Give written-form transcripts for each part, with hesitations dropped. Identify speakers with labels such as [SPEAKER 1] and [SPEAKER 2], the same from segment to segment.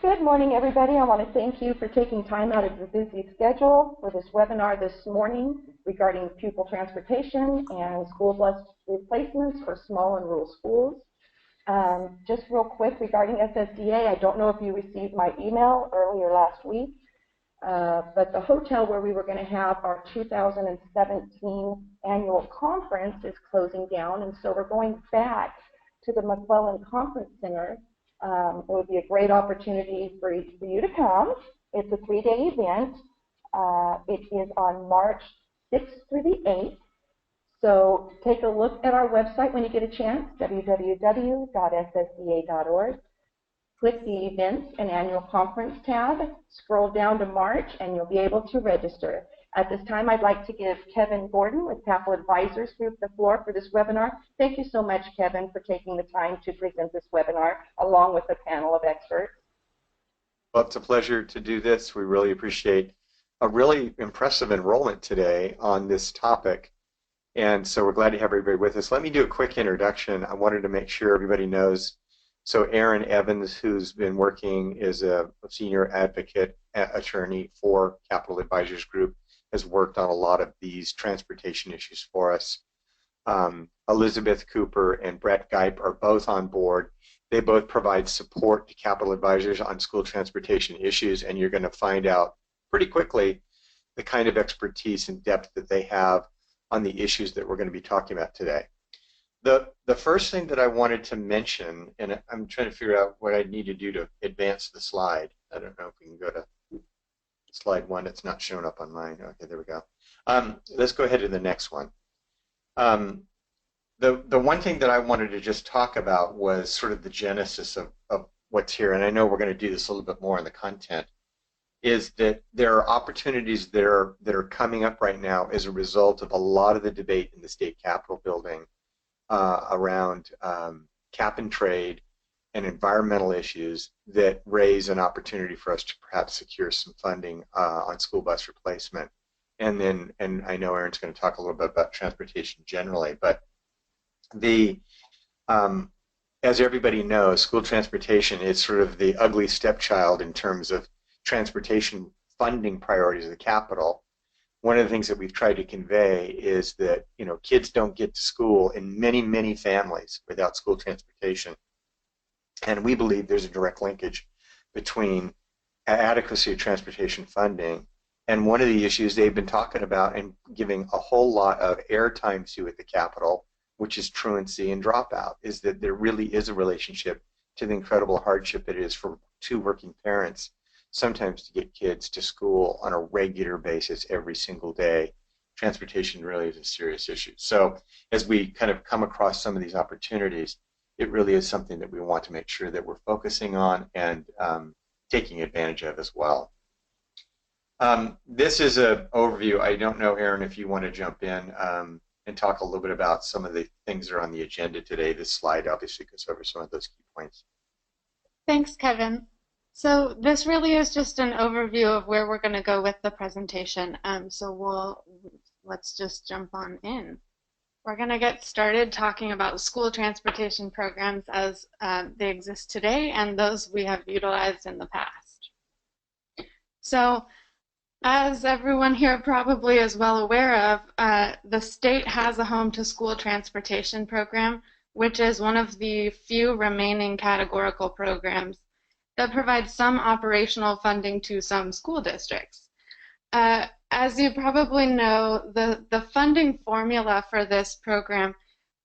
[SPEAKER 1] Good morning, everybody. I want to thank you for taking time out of your busy schedule for this webinar this morning regarding pupil transportation and school bus replacements for small and rural schools. Just real quick regarding SSDA, I don't know if you received my email earlier last week, but the hotel where we were going to have our 2017 annual conference is closing down, and so we're going back to the McClellan Conference Center. It would be a great opportunity for you to come. It's a 3-day event. It is on March 6th through the 8th. So take a look at our website when you get a chance, www.ssda.org. Click the Events and Annual Conference tab, scroll down to March, and you'll be able to register. At this time, I'd like to give Kevin Gordon with Counsel Advisors Group the floor for this webinar. Thank you so much, Kevin, for taking the time to present this webinar along with a panel of experts.
[SPEAKER 2] Well, it's a pleasure to do this. We really appreciate a really impressive enrollment today on this topic. And so we're glad to have everybody with us. Let me do a quick introduction. I wanted to make sure everybody knows. So Erin Evans, who's been working as a senior advocate attorney for Counsel Advisors Group, has worked on a lot of these transportation issues for us. Elizabeth Cooper and Brett Gipe are both on board. They both provide support to Counsel Advisors on school transportation issues, and you're going to find out pretty quickly the kind of expertise and depth that they have on the issues that we're going to be talking about today. The first thing that I wanted to mention, and I'm trying to figure out what I need to do to advance the slide. I don't know if we can go to slide 1. It's not showing up on mine. Okay, there we go. Let's go ahead to the next one. The one thing that I wanted to just talk about was sort of the genesis of what's here, and I know we're going to do this a little bit more in the content, is that there are opportunities that are coming up right now as a result of a lot of the debate in the state capitol building around cap and trade and environmental issues that raise an opportunity for us to perhaps secure some funding on school bus replacement. And I know Erin's going to talk a little bit about transportation generally, but as everybody knows, school transportation is sort of the ugly stepchild in terms of transportation funding priorities of the Capitol. One of the things that we've tried to convey is that, you know, kids don't get to school in many, many families without school transportation. And we believe there's a direct linkage between adequacy of transportation funding and one of the issues they've been talking about and giving a whole lot of airtime to at the Capitol, which is truancy and dropout, is that there really is a relationship to the incredible hardship it is for two working parents sometimes to get kids to school on a regular basis every single day. Transportation really is a serious issue. So as we kind of come across some of these opportunities, it really is something that we want to make sure that we're focusing on and taking advantage of as well. This is an overview. I don't know, Erin, if you want to jump in and talk a little bit about some of the things that are on the agenda today. This slide obviously goes over some of those key points.
[SPEAKER 3] Thanks, Kevin. So this really is just an overview of where we're going to go with the presentation. Let's just jump on in. We're going to get started talking about school transportation programs as they exist today and those we have utilized in the past. So as everyone here probably is well aware of, the state has a home to school transportation program, which is one of the few remaining categorical programs that provides some operational funding to some school districts. As you probably know, the funding formula for this program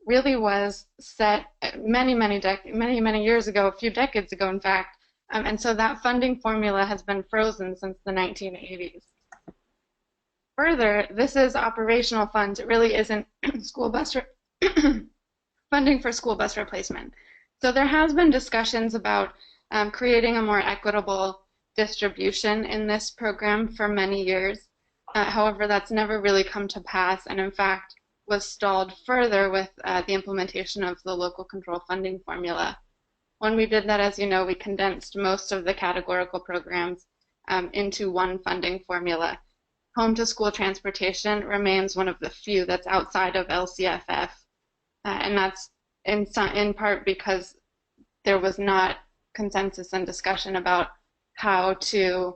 [SPEAKER 3] really was set many years ago, a few decades ago, in fact, and so that funding formula has been frozen since the 1980s. Further, this is operational funds. It really isn't school bus funding for school bus replacement. So there has been discussions about creating a more equitable distribution in this program for many years. However, that's never really come to pass, and in fact was stalled further with the implementation of the local control funding formula. When we did that, as you know, we condensed most of the categorical programs into one funding formula. Home to school transportation remains one of the few that's outside of LCFF, and that's in part because there was not consensus and discussion about how to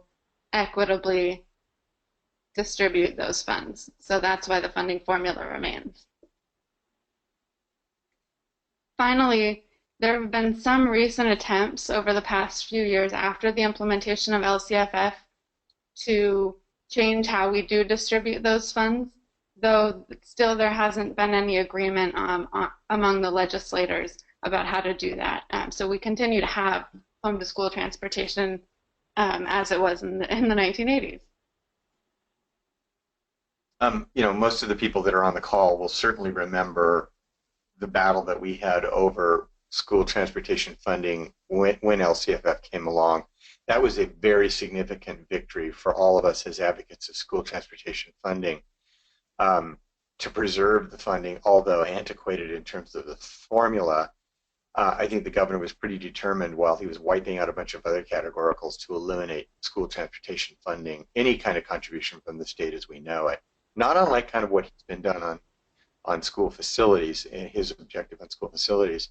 [SPEAKER 3] equitably distribute those funds. So that's why the funding formula remains. Finally, there have been some recent attempts over the past few years after the implementation of LCFF to change how we do distribute those funds, though still there hasn't been any agreement among the legislators about how to do that. So we continue to have home to school transportation as it was in the 1980s.
[SPEAKER 2] You know, most of the people that are on the call will certainly remember the battle that we had over school transportation funding when LCFF came along. That was a very significant victory for all of us as advocates of school transportation funding to preserve the funding, although antiquated in terms of the formula. I think the governor was pretty determined while he was wiping out a bunch of other categoricals to eliminate school transportation funding, any kind of contribution from the state as we know it. Not unlike kind of what has been done on school facilities, and his objective on school facilities.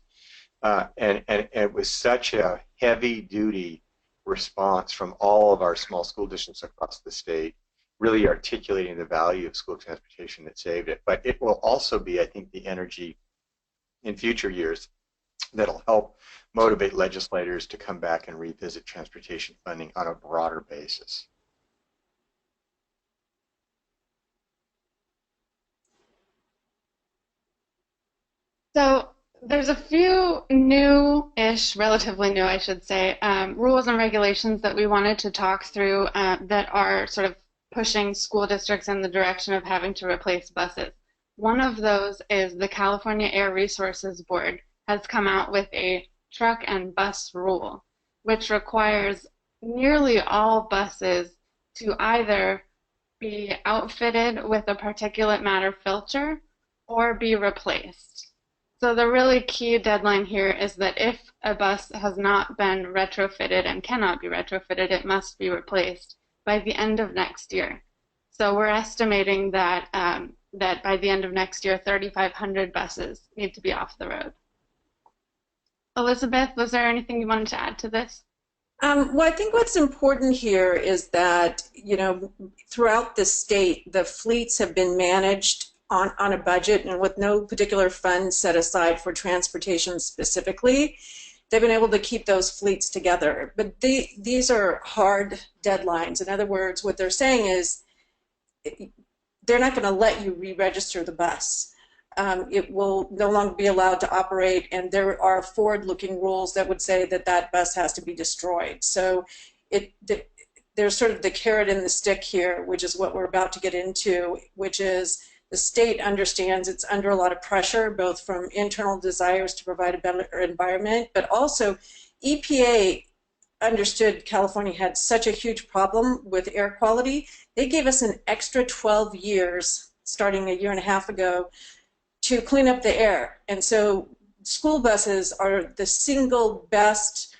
[SPEAKER 2] And it was such a heavy-duty response from all of our small school districts across the state, really articulating the value of school transportation that saved it. But it will also be, I think, the energy in future years that'll help motivate legislators to come back and revisit transportation funding on a broader basis.
[SPEAKER 3] So there's a few new-ish, relatively new, I should say, rules and regulations that we wanted to talk through that are sort of pushing school districts in the direction of having to replace buses. One of those is the California Air Resources Board has come out with a truck and bus rule, which requires nearly all buses to either be outfitted with a particulate matter filter or be replaced. So the really key deadline here is that if a bus has not been retrofitted and cannot be retrofitted, it must be replaced by the end of next year. So we're estimating that that by the end of next year, 3,500 buses need to be off the road. Elizabeth, was there anything you wanted to add to this?
[SPEAKER 4] Well, I think what's important here is that, you know, throughout the state, the fleets have been managed on a budget and with no particular funds set aside for transportation specifically. They've been able to keep those fleets together. But these are hard deadlines. In other words, what they're saying is they're not going to let you re-register the bus. It will no longer be allowed to operate, and there are forward-looking rules that would say that that bus has to be destroyed. So there's sort of the carrot and the stick here, which is what we're about to get into, which is the state understands it's under a lot of pressure, both from internal desires to provide a better environment, but also EPA understood California had such a huge problem with air quality. They gave us an extra 12 years, starting a year and a half ago, to clean up the air. And so school buses are the single best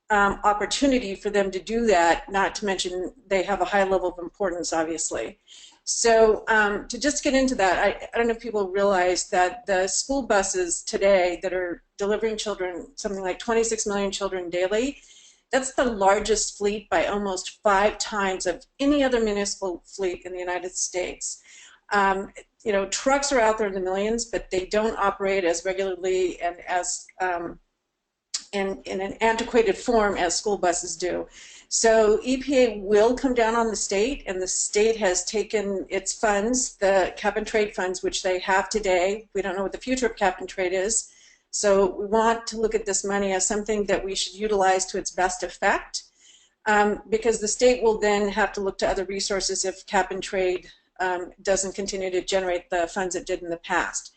[SPEAKER 4] opportunity for them to do that, not to mention they have a high level of importance, obviously. So to just get into that, I don't know if people realize that the school buses today that are delivering children, something like 26 million children daily, that's the largest fleet by almost 5 times of any other municipal fleet in the United States. You know, trucks are out there in the millions, but they don't operate as regularly and as in an antiquated form as school buses do. So EPA will come down on the state, and the state has taken its funds, the cap and trade funds, which they have today. We don't know what the future of cap and trade is. So we want to look at this money as something that we should utilize to its best effect, because the state will then have to look to other resources if cap and trade doesn't continue to generate the funds it did in the past.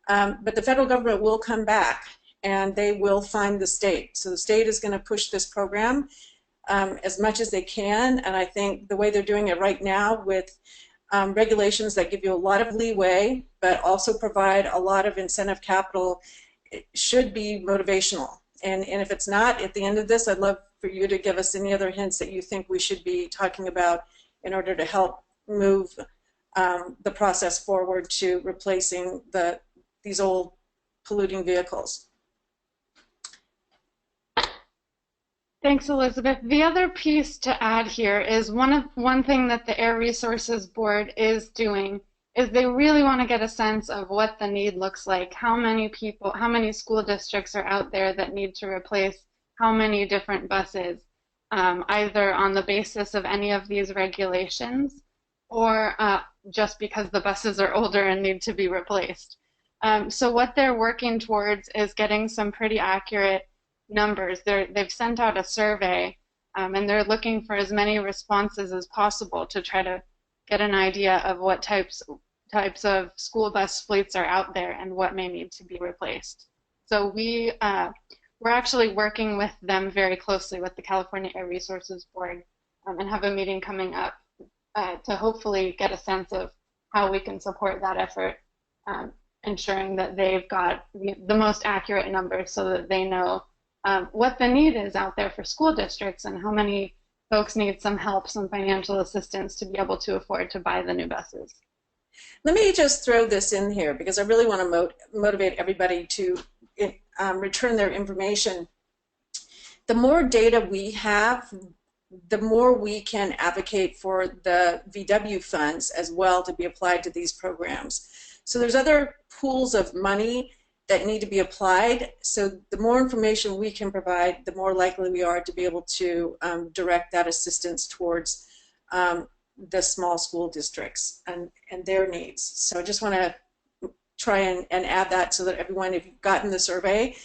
[SPEAKER 4] But the federal government will come back, and they will fund the state. So the state is going to push this program as much as they can, and I think the way they're doing it right now with regulations that give you a lot of leeway but also provide a lot of incentive capital, it should be motivational. And if it's not, at the end of this, I'd love for you to give us any other hints that you think we should be talking about in order to help move the process forward to replacing these old polluting vehicles.
[SPEAKER 3] Thanks, Elizabeth. The other piece to add here is one thing that the Air Resources Board is doing is they really want to get a sense of what the need looks like, how many people, how many school districts are out there that need to replace how many different buses, either on the basis of any of these regulations or just because the buses are older and need to be replaced. So what they're working towards is getting some pretty accurate numbers. They've sent out a survey and they're looking for as many responses as possible to try to get an idea of what types of school bus fleets are out there and what may need to be replaced. So we're actually working with them very closely with the California Air Resources Board and have a meeting coming up to hopefully get a sense of how we can support that effort, ensuring that they've got the most accurate numbers so that they know what the need is out there for school districts and how many folks need some help, some financial assistance to be able to afford to buy the new buses.
[SPEAKER 4] Let me just throw this in here because I really want to motivate everybody to return their information. The more data we have, the more we can advocate for the VW funds as well to be applied to these programs. So there's other pools of money that need to be applied. So the more information we can provide, the more likely we are to be able to direct that assistance towards the small school districts and their needs. So I just want to try and add that so that everyone, if you've gotten the survey,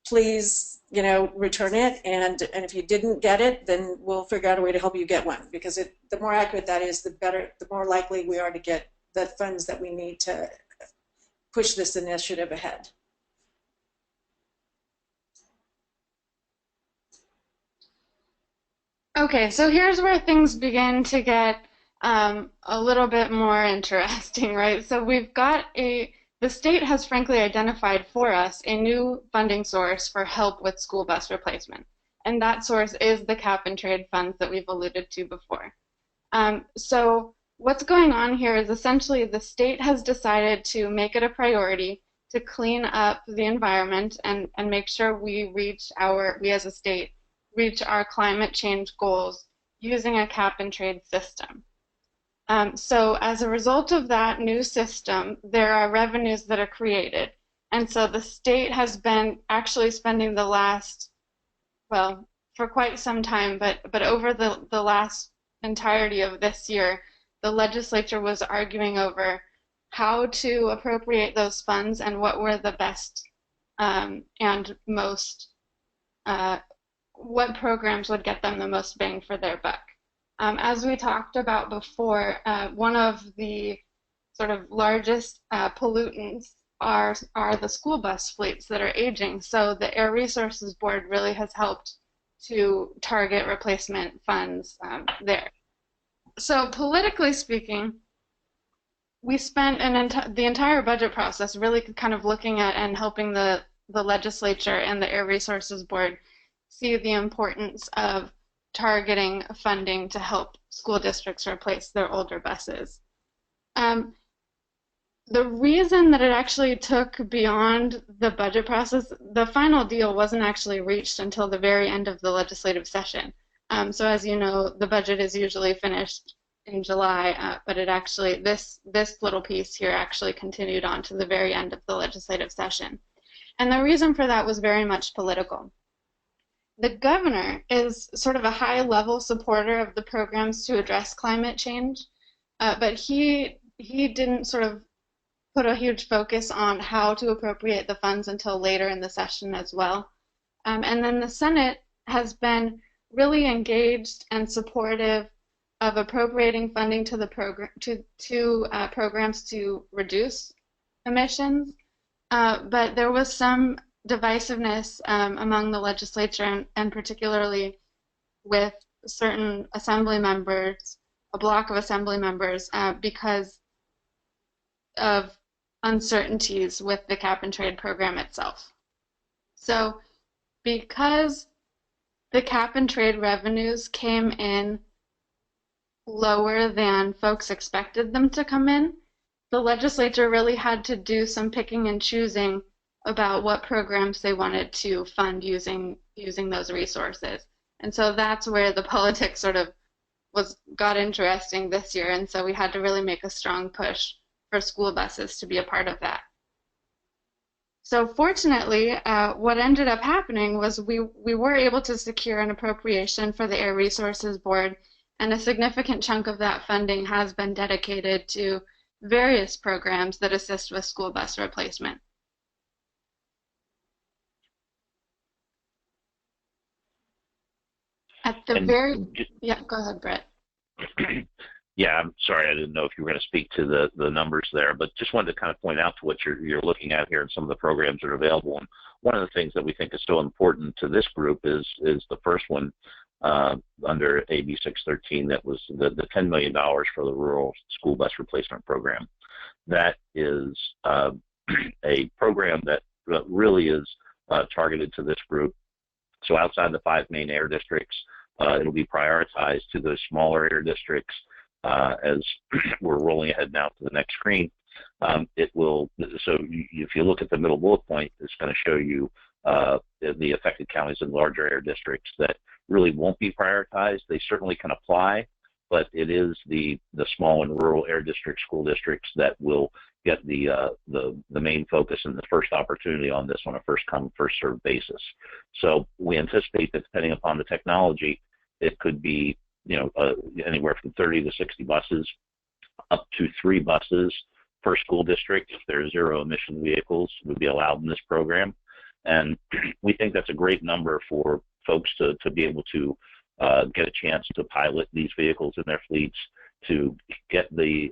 [SPEAKER 4] please, you know, return it. And if you didn't get it, then we'll figure out a way to help you get one, because the more accurate that is, the better, the more likely we are to get the funds that we need to push this initiative ahead.
[SPEAKER 3] Okay, so here's where things begin to get a little bit more interesting, right? So we've got the state has frankly identified for us a new funding source for help with school bus replacement. And that source is the cap and trade funds that we've alluded to before. So what's going on here is essentially the state has decided to make it a priority to clean up the environment and make sure we as a state reach our climate change goals using a cap and trade system. So as a result of that new system, there are revenues that are created. And so the state has been actually spending the last, well, for quite some time, but over the last entirety of this year, the legislature was arguing over how to appropriate those funds and what were the best and most, what programs would get them the most bang for their buck. As we talked about before, one of the sort of largest pollutants are the school bus fleets that are aging. So the Air Resources Board really has helped to target replacement funds there. So politically speaking, we spent the entire budget process really kind of looking at and helping the legislature and the Air Resources Board see the importance of targeting funding to help school districts replace their older buses. The reason that it actually took beyond the budget process, the final deal wasn't actually reached until the very end of the legislative session. So as you know, the budget is usually finished in July, but it actually, this little piece here actually continued on to the very end of the legislative session. And the reason for that was very much political. The governor is sort of a high-level supporter of the programs to address climate change, but he didn't sort of put a huge focus on how to appropriate the funds until later in the session as well. And then the Senate has been really engaged and supportive of appropriating funding to the programs to reduce emissions, but there was some divisiveness among the legislature and particularly with certain assembly members, a block of assembly members, because of uncertainties with the cap and trade program itself. So because the cap and trade revenues came in lower than folks expected them to come in, the legislature really had to do some picking and choosing about what programs they wanted to fund using those resources. And so that's where the politics sort of got interesting this year, and so we had to really make a strong push for school buses to be a part of that. So fortunately, what ended up happening was we were able to secure an appropriation for the Air Resources Board, and a significant chunk of that funding has been dedicated to various programs that assist with school bus replacement. At the yeah, go ahead, Brett.
[SPEAKER 5] Yeah, I'm sorry, I didn't know if you were going to speak to the numbers there, but just wanted to kind of point out to what you're looking at here and some of the programs that are available. And one of the things that we think is so important to this group is the first one under AB 613, that was the $10 million for the rural school bus replacement program. That is a program that really is targeted to this group. So outside the 5 main air districts, it'll be prioritized to those smaller air districts. As we're rolling ahead now to the next screen, it will, so if you look at the middle bullet point, it's going to show you the affected counties and larger air districts that really won't be prioritized. They certainly can apply, but it is the small and rural air district school districts that will get the main focus and the first opportunity on this on a first come, first served basis. So we anticipate that depending upon the technology, it could be anywhere from 30 to 60 buses, up to 3 buses per school district if there's zero emission vehicles would be allowed in this program. And we think that's a great number for folks to be able to get a chance to pilot these vehicles in their fleets, to get the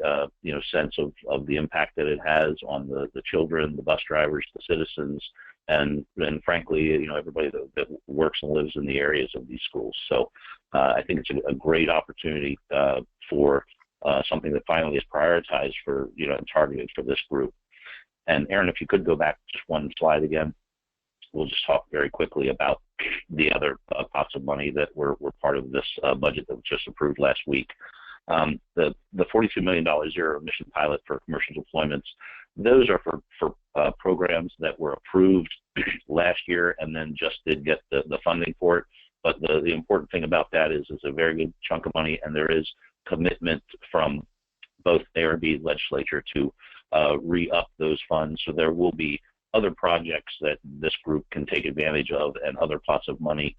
[SPEAKER 5] sense of the impact that it has on the children, the bus drivers, the citizens, and frankly, everybody that works and lives in the areas of these schools. So I think it's a great opportunity for something that finally is prioritized for, and targeted for this group. And Erin, if you could go back just one slide again, we'll just talk very quickly about the other pots of money that were part of this budget that was just approved last week. The $42 million zero emission pilot for commercial deployments, those are for programs that were approved last year and then just did get the funding for it. But the important thing about that is it's a very good chunk of money, and there is commitment from both A and B legislature to re-up those funds. So there will be other projects that this group can take advantage of and other pots of money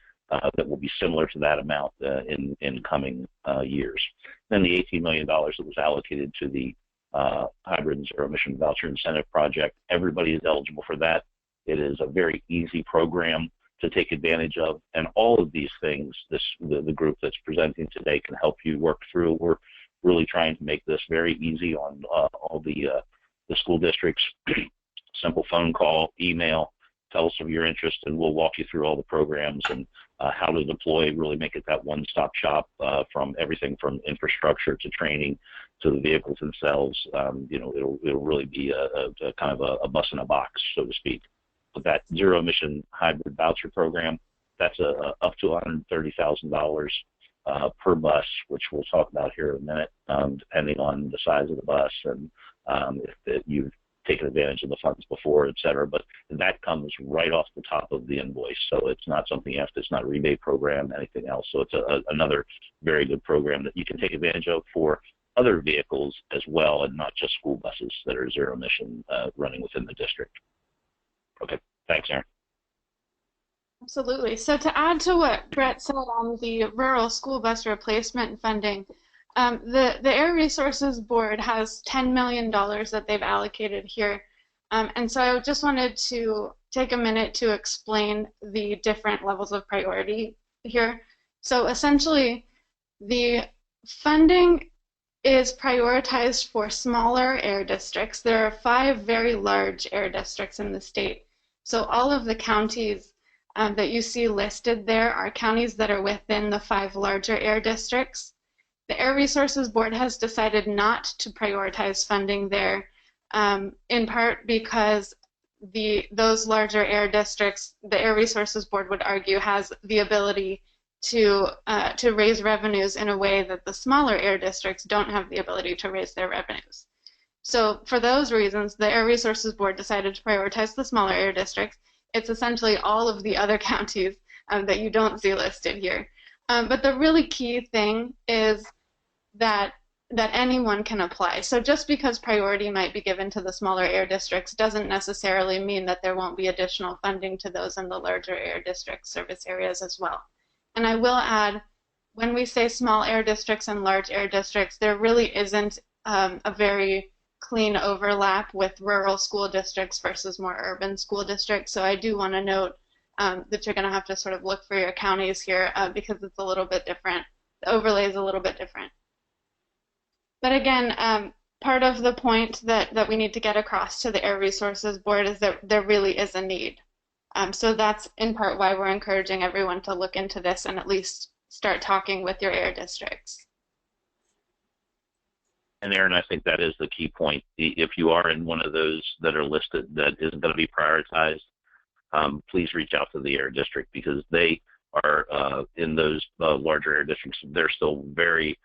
[SPEAKER 5] that will be similar to that amount in coming years. Then the $18 million that was allocated to the hybrid and zero emission voucher incentive project, everybody is eligible for that. It is a very easy program to take advantage of, and all of these things the group that's presenting today can help you work through. We're really trying to make this very easy on all the school districts. Simple phone call, email, tell us of your interest, and we'll walk you through all the programs and how to deploy, really make it that one-stop shop from everything from infrastructure to training to the vehicles themselves. It'll really be a kind of a bus in a box, so to speak. But that zero emission hybrid voucher program, that's up to $130,000 per bus, which we'll talk about here in a minute, depending on the size of the bus and if you've taken advantage of the funds before, et cetera. But that comes right off the top of the invoice. So it's not something you have to, it's not a rebate program, anything else. So it's another very good program that you can take advantage of for other vehicles as well, and not just school buses that are zero emission running within the district. Okay, thanks, Erin.
[SPEAKER 3] Absolutely. So to add to what Brett said on the rural school bus replacement funding, the Air Resources Board has $10 million that they've allocated here. And so I just wanted to take a minute to explain the different levels of priority here. So essentially, the funding is prioritized for smaller air districts. There are 5 very large air districts in the state. So all of the counties that you see listed there are counties that are within the 5 larger air districts. The Air Resources Board has decided not to prioritize funding there, in part because those larger air districts, the Air Resources Board would argue, has the ability to raise revenues in a way that the smaller air districts don't have the ability to raise their revenues. So for those reasons, the Air Resources Board decided to prioritize the smaller air districts. It's essentially all of the other counties that you don't see listed here. But the really key thing is that anyone can apply. So just because priority might be given to the smaller air districts doesn't necessarily mean that there won't be additional funding to those in the larger air district service areas as well. And I will add, when we say small air districts and large air districts, there really isn't a very clean overlap with rural school districts versus more urban school districts. So I do want to note that you're going to have to sort of look for your counties here because it's a little bit different. The overlay is a little bit different. But again, part of the point that we need to get across to the Air Resources Board is that there really is a need. So that's in part why we're encouraging everyone to look into this and at least start talking with your air districts.
[SPEAKER 5] And Erin, I think that is the key point. If you are in one of those that are listed that isn't going to be prioritized, please reach out to the air district because they are in those larger air districts. They're still very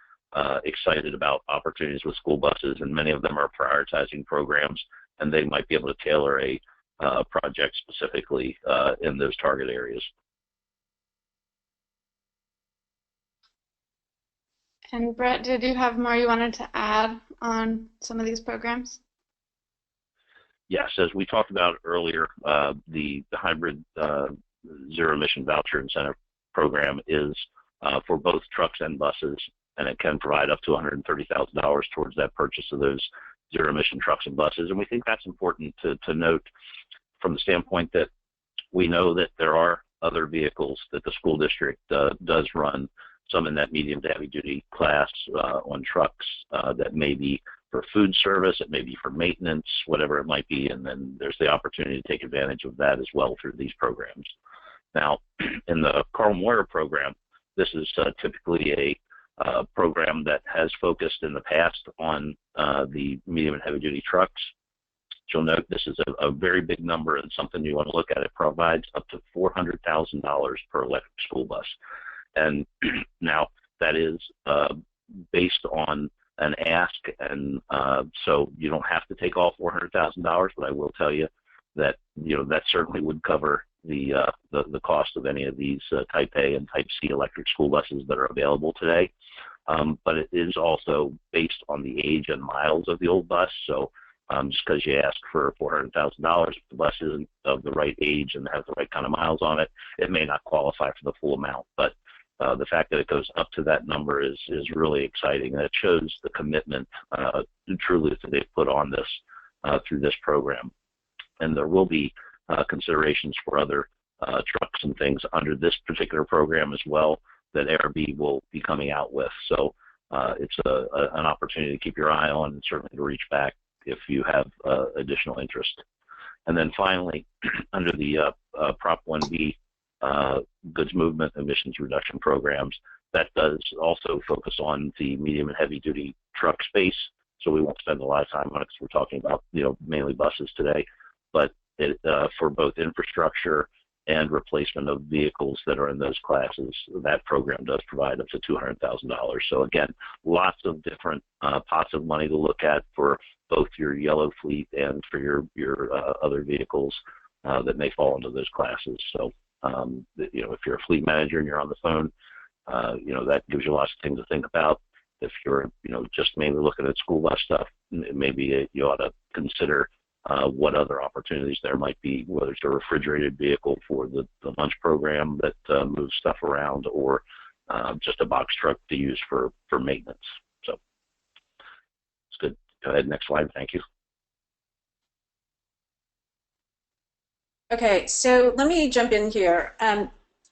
[SPEAKER 5] excited about opportunities with school buses, and many of them are prioritizing programs, and they might be able to tailor a project specifically in those target areas.
[SPEAKER 3] And Brett, did you have more you wanted to add on some of these programs?
[SPEAKER 5] Yes, as we talked about earlier, the hybrid zero emission voucher incentive program is for both trucks and buses, and it can provide up to $130,000 towards that purchase of those zero emission trucks and buses. And we think that's important to note from the standpoint that we know that there are other vehicles that the school district does run, some in that medium to heavy duty class on trucks that may be for food service, it may be for maintenance, whatever it might be, and then there's the opportunity to take advantage of that as well through these programs. Now, in the Carl Moyer program, this is typically a program that has focused in the past on the medium and heavy duty trucks. You'll note this is a very big number and something you want to look at. It provides up to $400,000 per electric school bus. And now that is based on an ask, and so you don't have to take all $400,000, but I will tell you that that certainly would cover the cost of any of these Type A and Type C electric school buses that are available today. But it is also based on the age and miles of the old bus. So just because you ask for $400,000, if the bus isn't of the right age and has the right kind of miles on it, it may not qualify for the full amount. But the fact that it goes up to that number is really exciting, and it shows the commitment truly that they've put on this through this program. And there will be considerations for other trucks and things under this particular program as well that ARB will be coming out with. So it's an opportunity to keep your eye on and certainly to reach back if you have additional interest. And then finally, under the Prop 1B goods movement emissions reduction programs, that does also focus on the medium and heavy duty truck space. So we won't spend a lot of time on it because we're talking about mainly buses today, but for both infrastructure and replacement of vehicles that are in those classes, that program does provide up to $200,000. So again, lots of different pots of money to look at for both your yellow fleet and for your other vehicles that may fall into those classes. So if you're a fleet manager and you're on the phone, that gives you lots of things to think about. If you're just mainly looking at school bus stuff, maybe you ought to consider what other opportunities there might be, whether it's a refrigerated vehicle for the lunch program that moves stuff around, or just a box truck to use for maintenance. So it's good. Go ahead, next slide. Thank you.
[SPEAKER 4] Okay, so let me jump in here.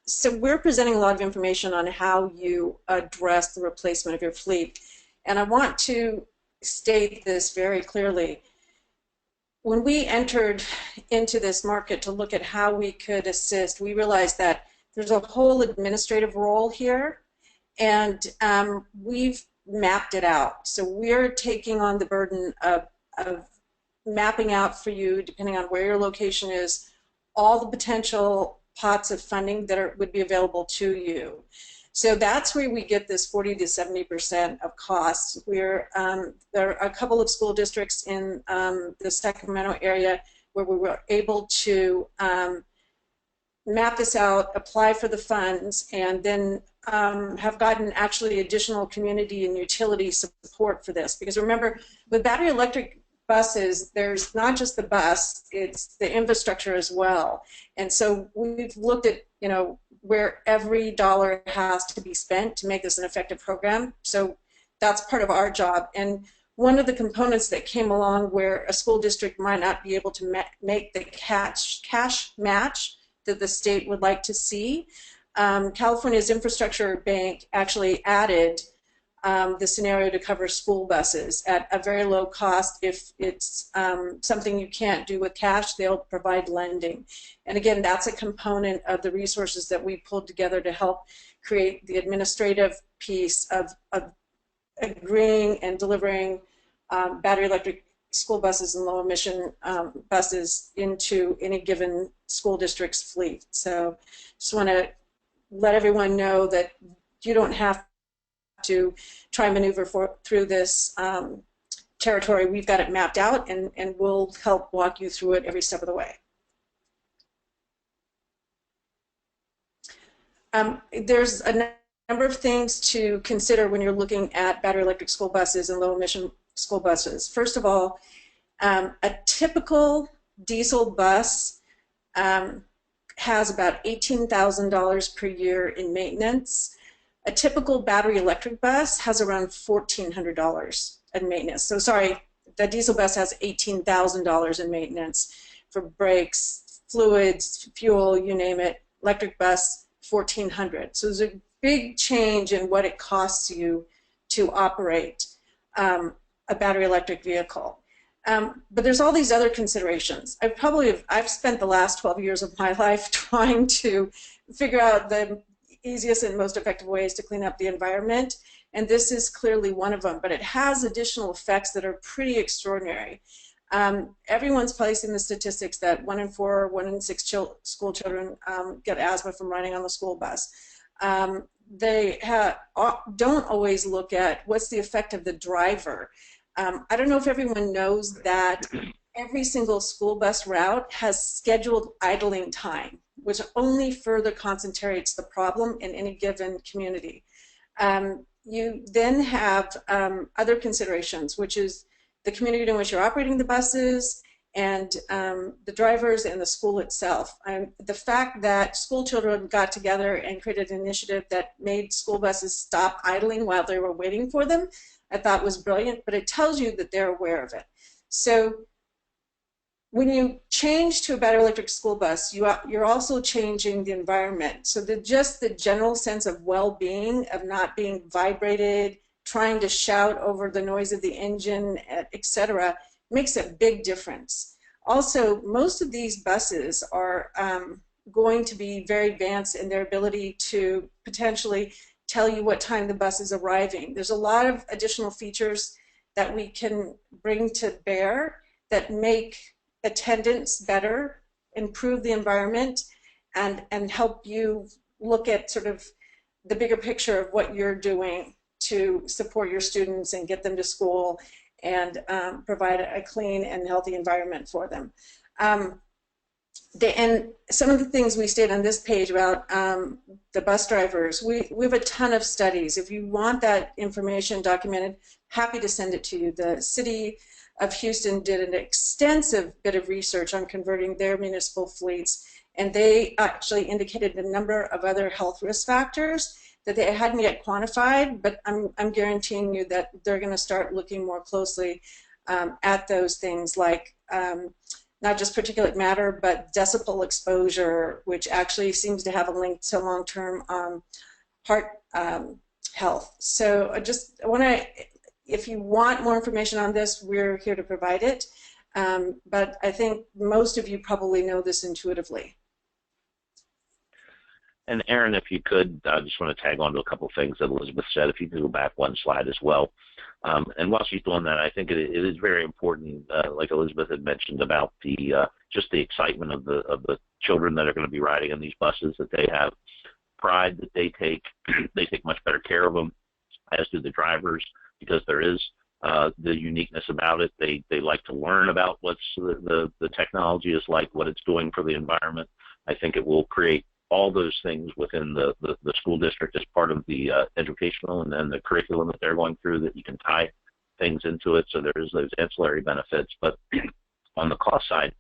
[SPEAKER 4] So we're presenting a lot of information on how you address the replacement of your fleet, and I want to state this very clearly. When we entered into this market to look at how we could assist, we realized that there's a whole administrative role here, and we've mapped it out. So we're taking on the burden of mapping out for you, depending on where your location is, all the potential pots of funding that would be available to you. So that's where we get this 40 to 70% of costs. There are a couple of school districts in the Sacramento area where we were able to map this out, apply for the funds, and then have gotten actually additional community and utility support for this. Because remember, with battery electric buses, there's not just the bus, it's the infrastructure as well. And so we've looked at, you know, where every dollar has to be spent to make this an effective program. So that's part of our job. And one of the components that came along where a school district might not be able to make the cash match that the state would like to see, California's infrastructure bank actually added the scenario to cover school buses at a very low cost. If it's something you can't do with cash, they'll provide lending. And again, that's a component of the resources that we pulled together to help create the administrative piece of agreeing and delivering battery electric school buses and low emission buses into any given school district's fleet. So just want to let everyone know that you don't have to try and maneuver through this territory. We've got it mapped out, and we'll help walk you through it every step of the way. There's a number of things to consider when you're looking at battery electric school buses and low emission school buses. First of all, a typical diesel bus has about $18,000 per year in maintenance. A typical battery electric bus has around $1,400 in maintenance. So sorry, the diesel bus has $18,000 in maintenance for brakes, fluids, fuel, you name it. Electric bus, $1,400. So there's a big change in what it costs you to operate a battery electric vehicle. But there's all these other considerations. I've spent the last 12 years of my life trying to figure out the easiest and most effective ways to clean up the environment, and this is clearly one of them, but it has additional effects that are pretty extraordinary. Everyone's probably seen the statistics that 1 in 4, 1 in 6 school children get asthma from riding on the school bus. They don't always look at what's the effect of the driver. I don't know if everyone knows that every single school bus route has scheduled idling time, which only further concentrates the problem in any given community. You then have other considerations, which is the community in which you're operating the buses and the drivers and the school itself. The fact that school children got together and created an initiative that made school buses stop idling while they were waiting for them, I thought was brilliant, but it tells you that they're aware of it. So when you change to a battery electric school bus, you're also changing the environment. So just the general sense of well-being, of not being vibrated, trying to shout over the noise of the engine, etc., makes a big difference. Also, most of these buses are going to be very advanced in their ability to potentially tell you what time the bus is arriving. There's a lot of additional features that we can bring to bear that make attendance better, improve the environment, and help you look at sort of the bigger picture of what you're doing to support your students and get them to school and provide a clean and healthy environment for them. And some of the things we state on this page about the bus drivers, we have a ton of studies. If you want that information documented, happy to send it to you. The city of Houston did an extensive bit of research on converting their municipal fleets, and they actually indicated a number of other health risk factors that they hadn't yet quantified, but I'm guaranteeing you that they're going to start looking more closely at those things like not just particulate matter, but decibel exposure, which actually seems to have a link to long-term heart health. So I want to, if you want more information on this, we're here to provide it. But I think most of you probably know this intuitively.
[SPEAKER 5] And Erin, if you could, I just want to tag on to a couple of things that Elizabeth said. If you could go back one slide as well. And while she's doing that, I think it is very important, like Elizabeth had mentioned, about the just the excitement of the children that are going to be riding in these buses, that they have pride that they take. They take much better care of them, as do the drivers, because there is the uniqueness about it. They like to learn about what's the technology is like, what it's doing for the environment. I think it will create all those things within the school district as part of the educational and then the curriculum that they're going through, that you can tie things into it. So there's those ancillary benefits. But on the cost side,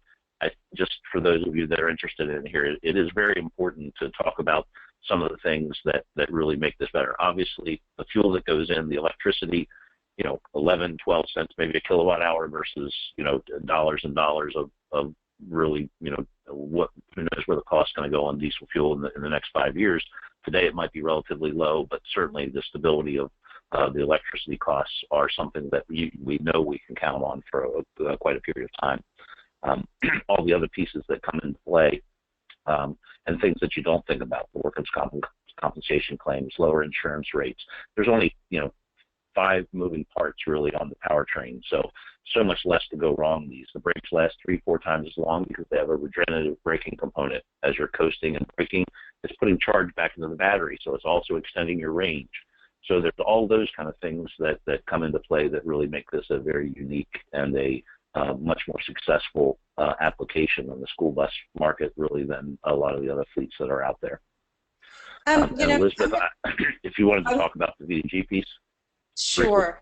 [SPEAKER 5] just for those of you that are interested in here, it is very important to talk about some of the things that really make this better. Obviously, the fuel that goes in, the electricity, 11, 12 cents, maybe a kilowatt hour versus, dollars and dollars of really, who knows where the cost is going to go on diesel fuel in the next 5 years. Today it might be relatively low, but certainly the stability of the electricity costs are something that we know we can count on for quite a period of time. All the other pieces that come into play and things that you don't think about, the workers' compensation claims, lower insurance rates. There's only, 5 moving parts really on the powertrain, so much less to go wrong. The brakes last 3-4 times as long because they have a regenerative braking component. As you're coasting and braking, it's putting charge back into the battery, so it's also extending your range. So there's all those kind of things that come into play that really make this a very unique and a much more successful application on the school bus market, really, than a lot of the other fleets that are out there. Elizabeth, if you wanted to talk about the VDG piece.
[SPEAKER 4] Sure.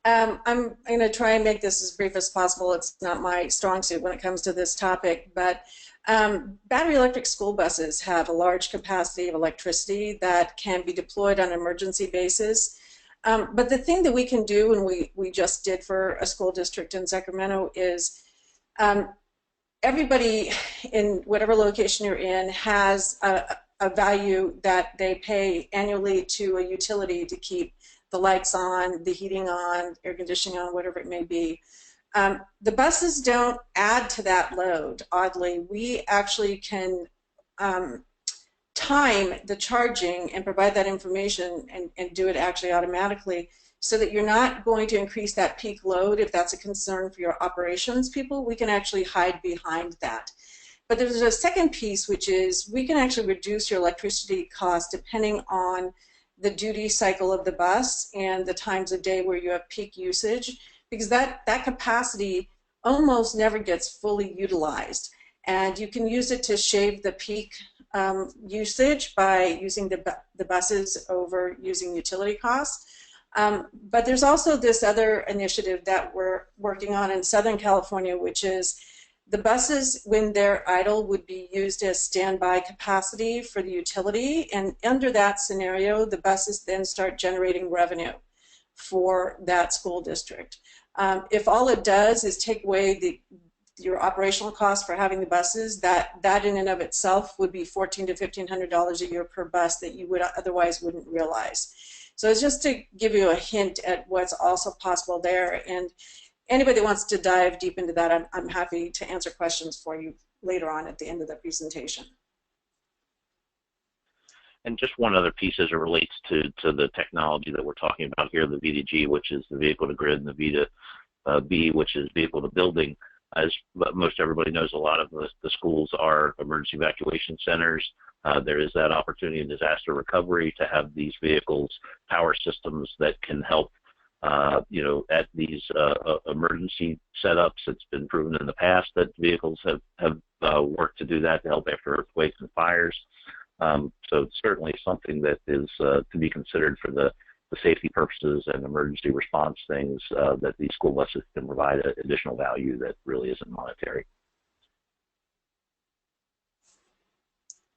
[SPEAKER 4] I'm going to try and make this as brief as possible. It's not my strong suit when it comes to this topic, but battery electric school buses have a large capacity of electricity that can be deployed on an emergency basis. But the thing that we can do, and we just did for a school district in Sacramento, is everybody in whatever location you're in has a value that they pay annually to a utility to keep the lights on, the heating on, air conditioning on, whatever it may be. The buses don't add to that load, oddly. We actually can time the charging and provide that information and do it actually automatically so that you're not going to increase that peak load. If that's a concern for your operations people, we can actually hide behind that. But there's a second piece, which is we can actually reduce your electricity costs depending on the duty cycle of the bus and the times of day where you have peak usage, because that capacity almost never gets fully utilized. And you can use it to shave the peak usage by using the buses over using utility costs. But there's also this other initiative that we're working on in Southern California, which is the buses, when they're idle, would be used as standby capacity for the utility, and under that scenario, the buses then start generating revenue for that school district. If all it does is take away your operational costs for having the buses, that in and of itself would be $1,400 to $1,500 a year per bus that you would otherwise wouldn't realize. So it's just to give you a hint at what's also possible there. And anybody that wants to dive deep into that, I'm happy to answer questions for you later on at the end of the presentation.
[SPEAKER 5] And just one other piece as it relates to the technology that we're talking about here, the VDG, which is the vehicle to grid, and the V2B, which is vehicle to building. As most everybody knows, a lot of the schools are emergency evacuation centers. There is that opportunity in disaster recovery to have these vehicles, power systems that can help at these emergency setups. It's been proven in the past that vehicles have worked to do that, to help after earthquakes and fires. So it's certainly something that is to be considered for the safety purposes and emergency response things, that these school buses can provide additional value that really isn't monetary.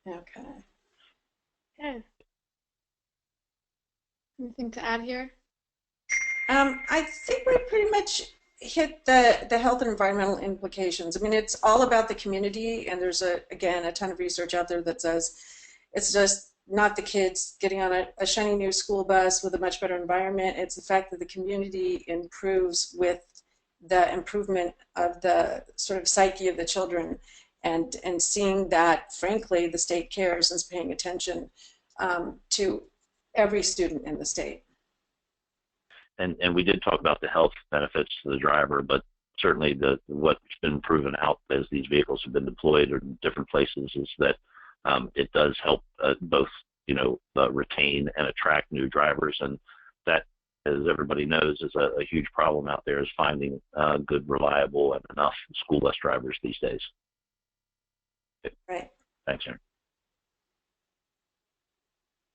[SPEAKER 4] Okay.
[SPEAKER 3] Okay. Anything to add here?
[SPEAKER 4] I think we pretty much hit the health and environmental implications. I mean, it's all about the community, and there's again a ton of research out there that says it's just not the kids getting on a shiny new school bus with a much better environment. It's the fact that the community improves with the improvement of the sort of psyche of the children, and seeing that, frankly, the state cares and is paying attention to every student in the state.
[SPEAKER 5] And we did talk about the health benefits to the driver, but certainly what's been proven out as these vehicles have been deployed in different places is that it does help both retain and attract new drivers. And that, as everybody knows, is a huge problem out there, is finding good, reliable, and enough school bus drivers these days.
[SPEAKER 4] Right.
[SPEAKER 5] Thanks, Erin.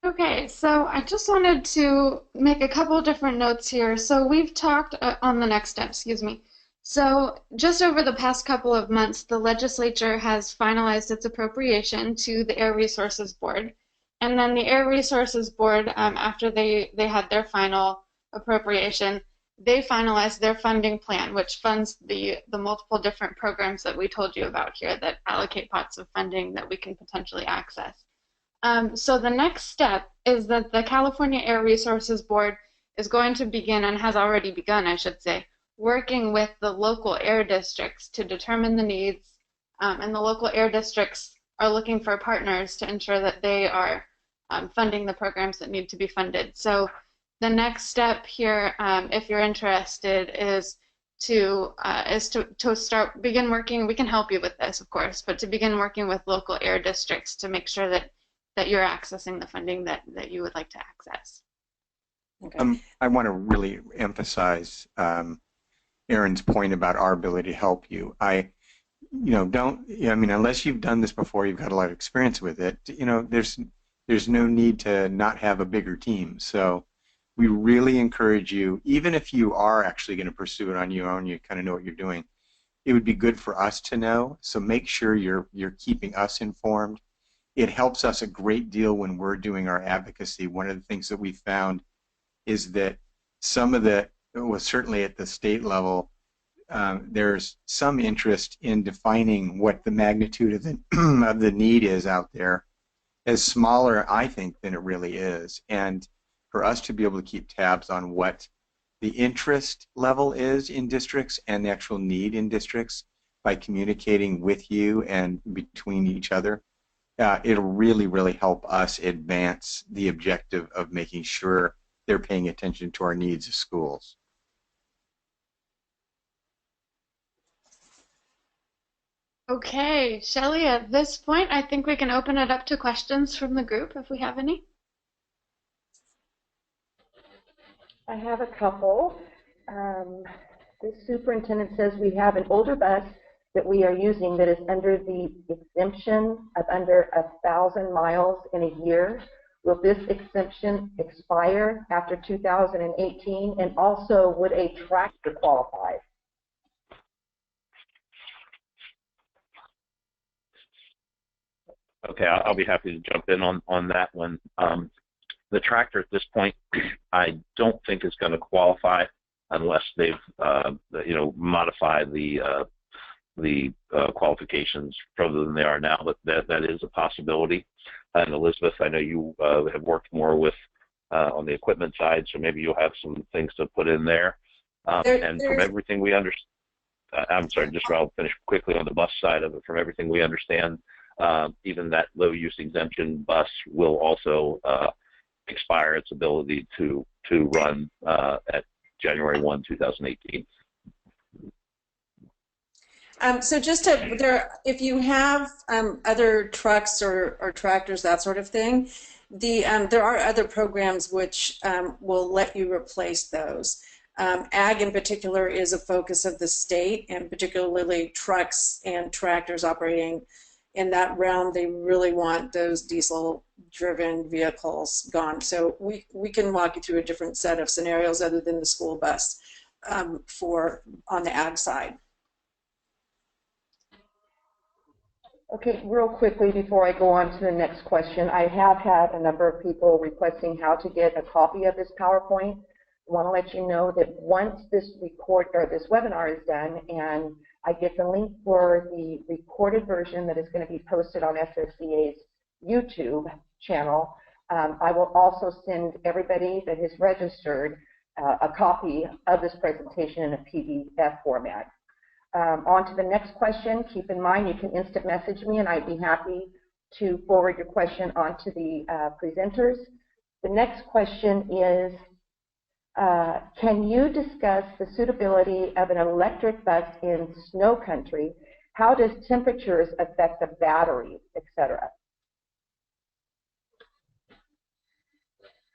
[SPEAKER 3] Okay, so I just wanted to make a couple different notes here. So we've talked on the next step, excuse me. So just over the past couple of months, the legislature has finalized its appropriation to the Air Resources Board. And then the Air Resources Board, after they had their final appropriation, they finalized their funding plan, which funds the multiple different programs that we told you about here that allocate pots of funding that we can potentially access. So the next step is that the California Air Resources Board is going to begin, and has already begun, I should say, working with the local air districts to determine the needs, and the local air districts are looking for partners to ensure that they are funding the programs that need to be funded. So the next step here, if you're interested, is to begin working. We can help you with this, of course, but to begin working with local air districts to make sure that you're accessing the funding that you would like to access.
[SPEAKER 4] Okay.
[SPEAKER 6] I want to really emphasize Erin's point about our ability to help you. Unless you've done this before, you've got a lot of experience with it. There's no need to not have a bigger team. So we really encourage you, even if you are actually going to pursue it on your own, you kind of know what you're doing. It would be good for us to know. So make sure you're keeping us informed. It helps us a great deal when we're doing our advocacy. One of the things that we found is that certainly at the state level, there's some interest in defining what the magnitude of the need is out there as smaller, I think, than it really is. And for us to be able to keep tabs on what the interest level is in districts and the actual need in districts by communicating with you and between each other, it'll really, really help us advance the objective of making sure they're paying attention to our needs as schools.
[SPEAKER 3] Okay, Shelley, at this point, I think we can open it up to questions from the group if we have any.
[SPEAKER 1] I have a couple. The superintendent says we have an older bus that we are using that is under the exemption of under 1,000 miles in a year. Will this exemption expire after 2018? And also, would a tractor qualify?
[SPEAKER 5] Okay, I'll be happy to jump in on that one. The tractor at this point, I don't think is going to qualify unless they've modified the qualifications further than they are now, but that is a possibility. And Elizabeth, I know you have worked more with on the equipment side, so maybe you'll have some things to put in there. And from everything we understand, I'm sorry, just I'll finish quickly on the bus side of it. From everything we understand, even that low-use exemption bus will also expire its ability to run at January 1, 2018.
[SPEAKER 4] So if you have other trucks or tractors, that sort of thing, there are other programs which will let you replace those. Ag in particular is a focus of the state, and particularly trucks and tractors operating in that realm. They really want those diesel-driven vehicles gone. So we can walk you through a different set of scenarios other than the school bus on the ag side.
[SPEAKER 1] Okay, real quickly before I go on to the next question, I have had a number of people requesting how to get a copy of this PowerPoint. I want to let you know that once this webinar is done and I get the link for the recorded version that is going to be posted on SSDA's YouTube channel, I will also send everybody that has registered a copy of this presentation in a PDF format. On to the next question. Keep in mind you can instant message me and I'd be happy to forward your question on to the presenters. The next question is, can you discuss the suitability of an electric bus in snow country? How does temperatures affect the battery, etc.?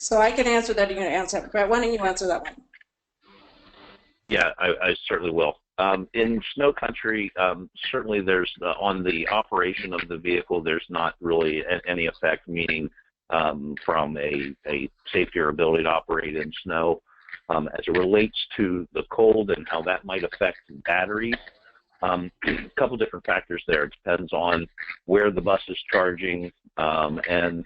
[SPEAKER 4] So I can answer that. You're going to answer that. Brett, why don't you answer that one?
[SPEAKER 5] Yeah, I certainly will. In snow country, certainly there's on the operation of the vehicle, there's not really any effect, meaning from a safety or ability to operate in snow. As it relates to the cold and how that might affect batteries, a couple different factors there. It depends on where the bus is charging, and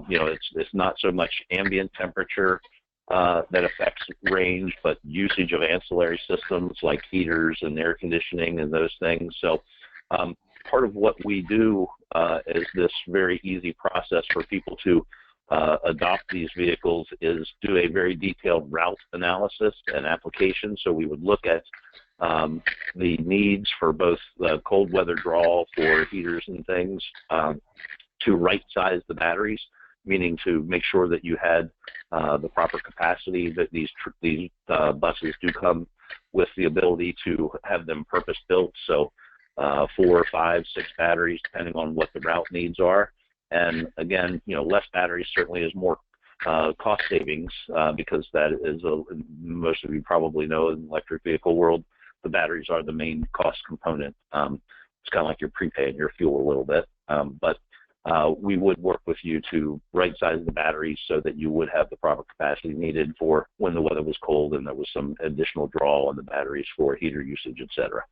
[SPEAKER 5] you know, it's not so much ambient temperature that affects range, but usage of ancillary systems like heaters and air conditioning and those things. So part of what we do is this very easy process for people to adopt these vehicles is do a very detailed route analysis and application. So we would look at the needs for both the cold weather draw for heaters and things to right size the batteries, meaning to make sure that you had the proper capacity, that these buses do come with the ability to have them purpose built. So 4, 5, 6 batteries, depending on what the route needs are. And again, you know, less batteries certainly is more cost savings because that is, most of you probably know in the electric vehicle world, the batteries are the main cost component. It's kind of like you're prepaying your fuel a little bit, but we would work with you to right size the batteries so that you would have the proper capacity needed for when the weather was cold and there was some additional draw on the batteries for heater usage, etc.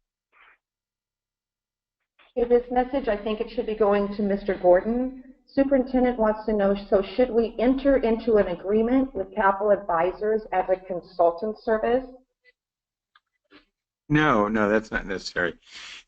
[SPEAKER 1] Okay, this message, I think it should be going to Mr. Gordon. Superintendent wants to know, so should we enter into an agreement with Capital Advisors as a consultant service?
[SPEAKER 6] No, that's not necessary.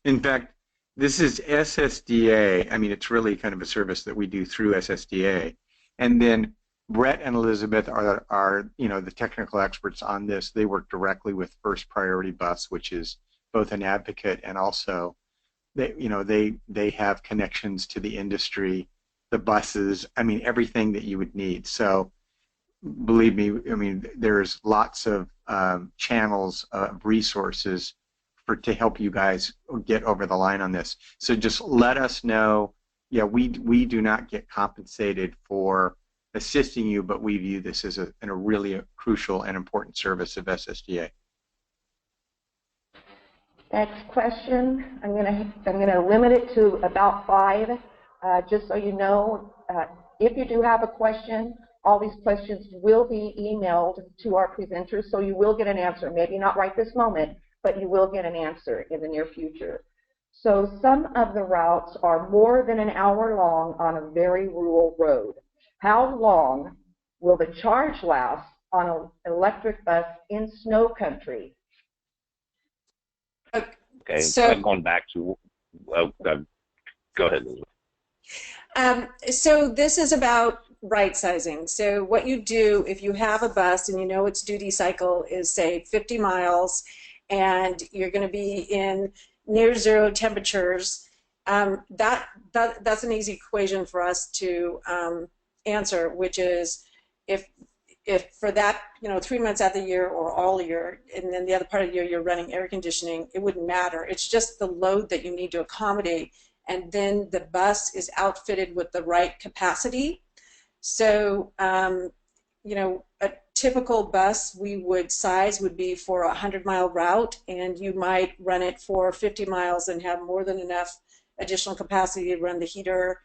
[SPEAKER 6] In fact, this is SSDA. I mean, it's really kind of a service that we do through SSDA. And then Brett and Elizabeth are you know, the technical experts on this. They work directly with First Priority Bus, which is both an advocate and also they have connections to the industry, the buses, I mean, everything that you would need. So believe me, I mean, there's lots of channels of resources to help you guys get over the line on this. So just let us know. Yeah, we do not get compensated for assisting you, but we view this as a really crucial and important service of SSDA.
[SPEAKER 1] Next question. I'm gonna limit it to about 5. Just so you know, if you do have a question, all these questions will be emailed to our presenters, so you will get an answer. Maybe not right this moment, but you will get an answer in the near future. So some of the routes are more than an hour long on a very rural road. How long will the charge last on an electric bus in snow country?
[SPEAKER 5] Okay,
[SPEAKER 4] so
[SPEAKER 5] going back to, go ahead, Elizabeth.
[SPEAKER 4] So this is about right sizing. So what you do if you have a bus and you know its duty cycle is, say, 50 miles and you're going to be in near zero temperatures, that's an easy equation for us to answer, which is if for that, 3 months out of the year or all year, and then the other part of the year you're running air conditioning, it wouldn't matter. It's just the load that you need to accommodate, and then the bus is outfitted with the right capacity. So, a typical bus we would size would be for a 100-mile route, and you might run it for 50 miles and have more than enough additional capacity to run the heater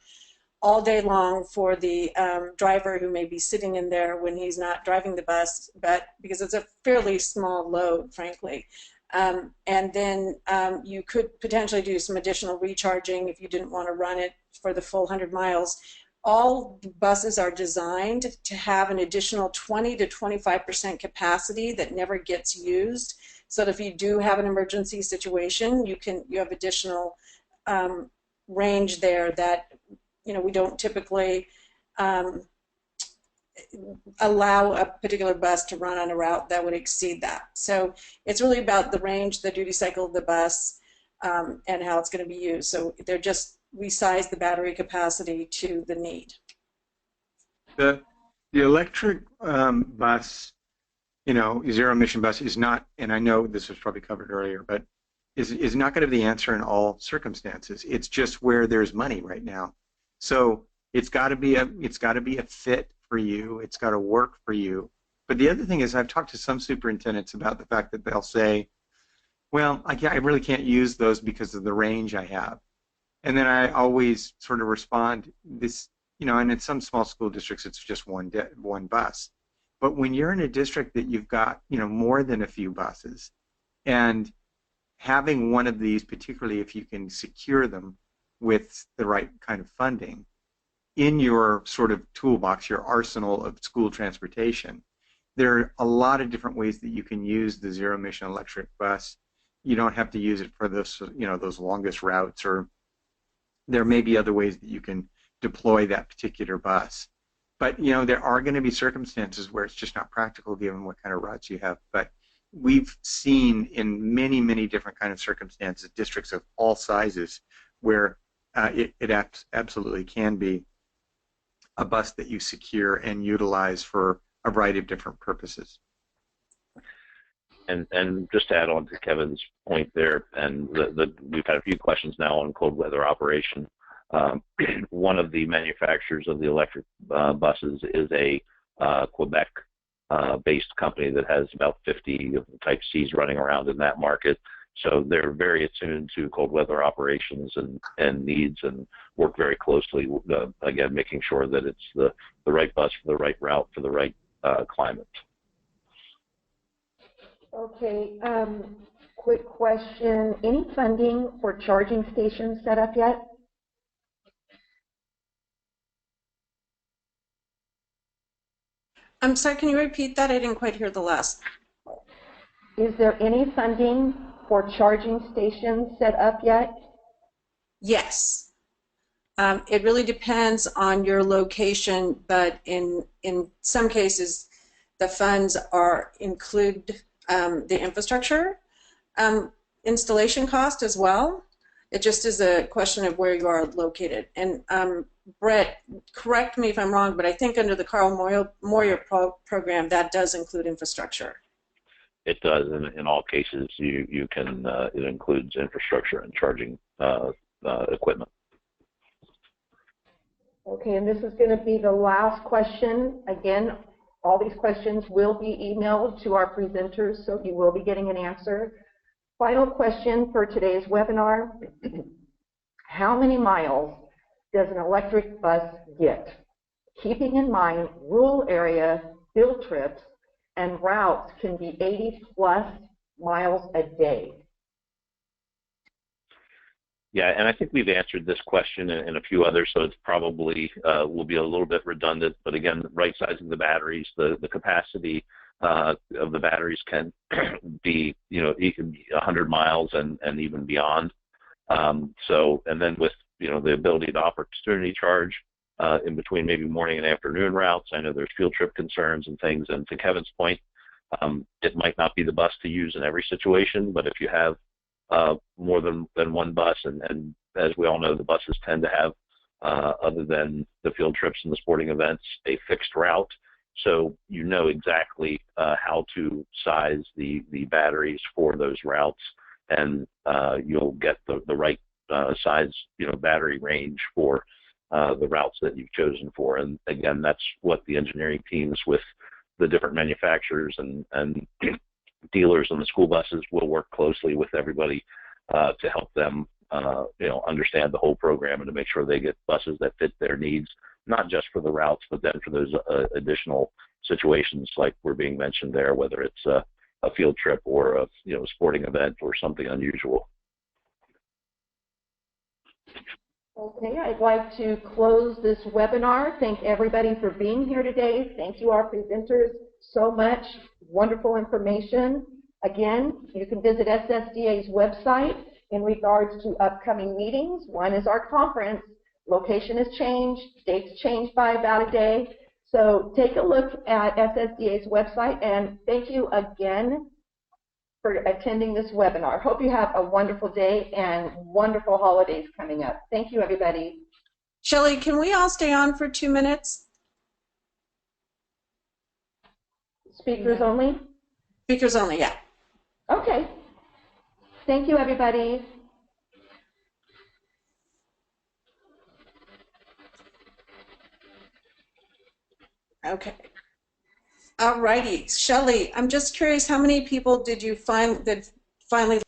[SPEAKER 4] all day long for the driver who may be sitting in there when he's not driving the bus, but because it's a fairly small load, frankly. And then you could potentially do some additional recharging if you didn't want to run it for the full 100 miles. All buses are designed to have an additional 20 to 25% capacity that never gets used, so that if you do have an emergency situation, you have additional range there that we don't typically allow a particular bus to run on a route that would exceed that. So it's really about the range, the duty cycle of the bus, and how it's going to be used. So we size the battery capacity to the need.
[SPEAKER 6] The electric bus, zero emission bus is not, and I know this was probably covered earlier, but is not going to be the answer in all circumstances. It's just where there's money right now. So it's got to be a fit for you. It's got to work for you. But the other thing is, I've talked to some superintendents about the fact that they'll say, well, I really can't use those because of the range I have. And then I always sort of respond, this, and in some small school districts, it's just one bus. But when you're in a district that you've got, more than a few buses, and having one of these, particularly if you can secure them with the right kind of funding, in your sort of toolbox, your arsenal of school transportation, there are a lot of different ways that you can use the zero-emission electric bus. You don't have to use it for those, those longest routes, or there may be other ways that you can deploy that particular bus. But, there are going to be circumstances where it's just not practical given what kind of routes you have. But we've seen in many, many different kind of circumstances, districts of all sizes, where it absolutely can be a bus that you secure and utilize for a variety of different purposes.
[SPEAKER 5] And just to add on to Kevin's point there, and we've had a few questions now on cold weather operation. One of the manufacturers of the electric buses is a Quebec-based company that has about 50 of the Type Cs running around in that market. So they're very attuned to cold weather operations and needs, and work very closely, again, making sure that it's the right bus for the right route for the right climate.
[SPEAKER 1] Okay, quick question. Any funding for charging stations set up yet?
[SPEAKER 4] I'm sorry, can you repeat that? I didn't quite hear the last.
[SPEAKER 1] Is there any funding for charging stations set up yet?
[SPEAKER 4] Yes. It really depends on your location, but in some cases, the funds include the infrastructure installation cost as well. It just is a question of where you are located. And Brett, correct me if I'm wrong, but I think under the Carl Moyer program, that does include infrastructure.
[SPEAKER 5] It does. In all cases, you can, it includes infrastructure and charging equipment.
[SPEAKER 1] Okay, and this is going to be the last question. Again, all these questions will be emailed to our presenters, so you will be getting an answer. Final question for today's webinar. How many miles does an electric bus get? Keeping in mind rural area field trips and routes can be 80+ miles a day.
[SPEAKER 5] Yeah, and I think we've answered this question and a few others, so it's probably will be a little bit redundant. But again, right sizing the batteries, the capacity of the batteries can be, it can be 100 miles and even beyond. So, and then with the ability to opportunity charge in between maybe morning and afternoon routes. I know there's field trip concerns and things. And to Kevin's point, it might not be the bus to use in every situation, but if you have more than one bus, and as we all know, the buses tend to have, other than the field trips and the sporting events, a fixed route. So you know exactly how to size the batteries for those routes, and you'll get the right size battery range for the routes that you've chosen for. And again, that's what the engineering teams with the different manufacturers and dealers on the school buses will work closely with everybody to help them understand the whole program and to make sure they get buses that fit their needs, not just for the routes, but then for those additional situations like were being mentioned there, whether it's a field trip or a sporting event or something unusual.
[SPEAKER 1] Okay, I'd like to close this webinar. Thank everybody for being here today. Thank you, our presenters, so much. Wonderful information. Again, you can visit SSDA's website in regards to upcoming meetings. One is our conference. Location has changed. Dates changed by about a day. So take a look at SSDA's website, and thank you again for attending this webinar. Hope you have a wonderful day and wonderful holidays coming up. Thank you, everybody.
[SPEAKER 4] Shelley, can we all stay on for 2 minutes?
[SPEAKER 1] Speakers only?
[SPEAKER 4] Speakers only, yeah.
[SPEAKER 1] Okay. Thank you, everybody.
[SPEAKER 4] Okay. All righty. Shelley, I'm just curious, how many people did you find that finally